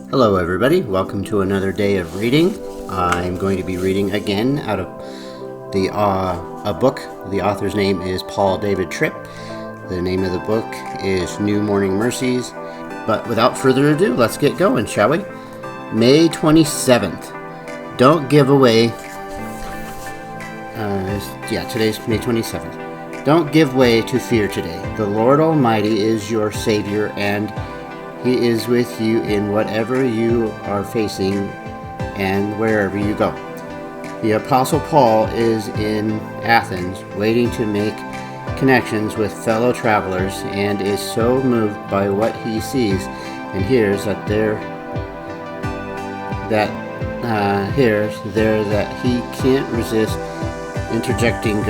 Hello everybody, welcome to another day of reading. I'm going to be reading again out of a book. The author's name is Paul David Tripp. The name of the book is New Morning Mercies. But without further ado, let's get going, shall we? May 27th. Don't give away... today's May 27th. Don't give way to fear today. The Lord Almighty is your Savior, and He is with you in whatever you are facing and wherever you go. The Apostle Paul is in Athens, waiting to make connections with fellow travelers, and is so moved by what he sees and hears that he can't resist injecting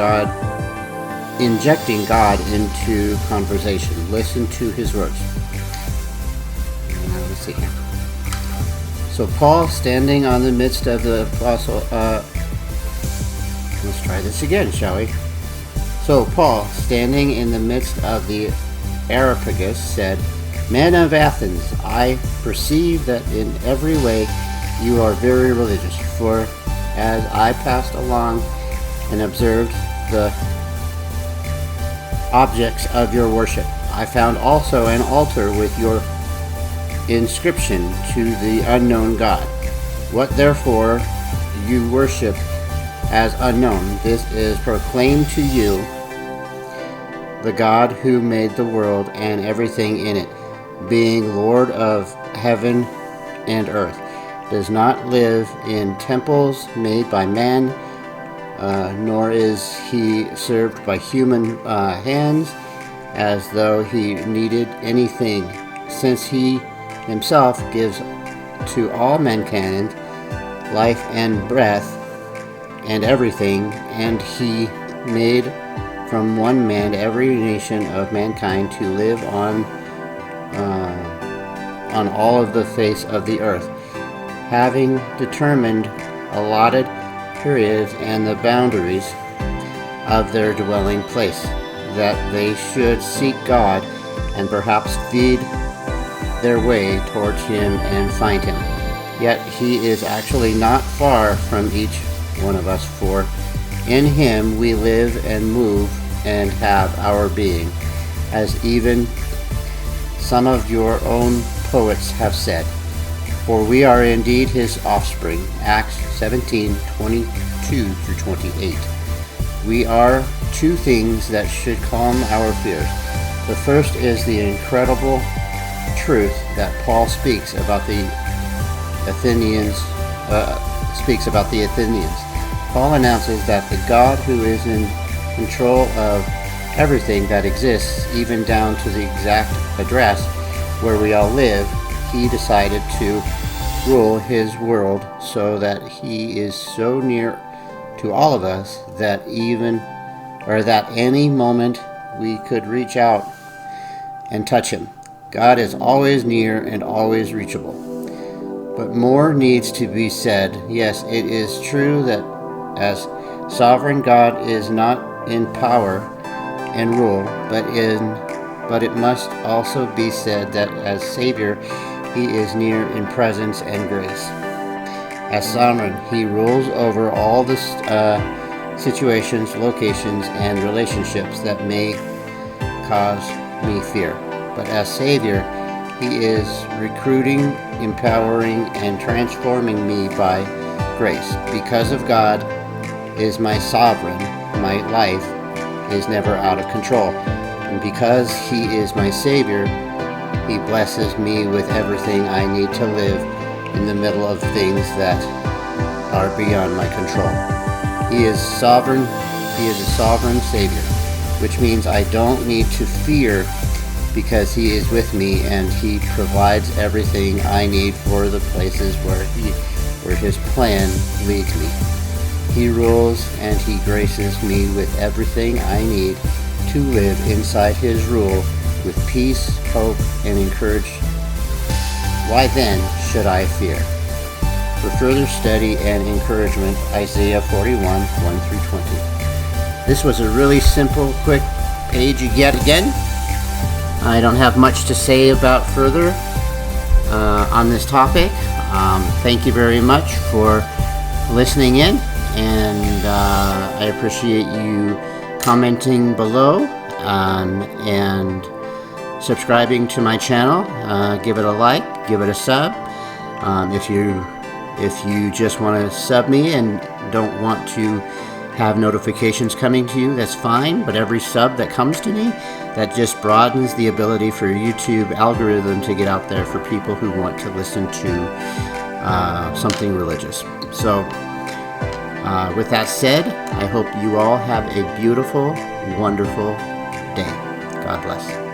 God into conversation. Listen to his words. Let's see here. So Paul, standing on the midst of the apostle, let's try this again, shall we? So Paul, standing in the midst of the Areopagus, said, "Men of Athens, I perceive that in every way you are very religious. For as I passed along and observed the objects of your worship, I found also an altar with your inscription to the unknown God. What therefore you worship as unknown, this is proclaimed to you, the God who made the world and everything in it, being Lord of heaven and earth, does not live in temples made by man, nor is he served by human hands as though he needed anything, since he himself gives to all mankind life and breath and everything, and he made from one man every nation of mankind to live on all of the face of the earth, having determined allotted periods and the boundaries of their dwelling place, that they should seek God and perhaps feed their way towards him and find him. Yet he is actually not far from each one of us, for in him we live and move and have our being, as even some of your own poets have said. For we are indeed his offspring." Acts 17:22 through 28. We are two things that should calm our fears. The first is the incredible truth that Paul speaks about the Athenians. Paul announces that the God who is in control of everything that exists, even down to the exact address where we all live, he decided to rule his world so that he is so near to all of us that any moment we could reach out and touch him. God is always near and always reachable. But more needs to be said. Yes, it is true that as sovereign God is not in power and rule, but it must also be said that as Savior, he is near in presence and grace. As sovereign, he rules over all the situations, locations, and relationships that may cause me fear. But as Savior, he is recruiting, empowering, and transforming me by grace. Because of God is my sovereign, my life is never out of control. And because he is my Savior, he blesses me with everything I need to live in the middle of things that are beyond my control. He is sovereign. He is a sovereign Savior, which means I don't need to fear, because he is with me and he provides everything I need for the places where his plan leads me. He rules and he graces me with everything I need to live inside his rule with peace, hope, and encouragement. Why then should I fear? For further study and encouragement, Isaiah 41, 1 through 20. This was a really simple, quick page yet again. I don't have much to say about further. on this topic. Thank you very much for listening in, and I appreciate you commenting below and subscribing to my channel. Give it a like, give it a sub. If you just want to sub me and don't want to have notifications coming to you, that's fine. But every sub that comes to me, that just broadens the ability for YouTube algorithm to get out there for people who want to listen to something religious. So with that said, I hope you all have a beautiful, wonderful day. God bless.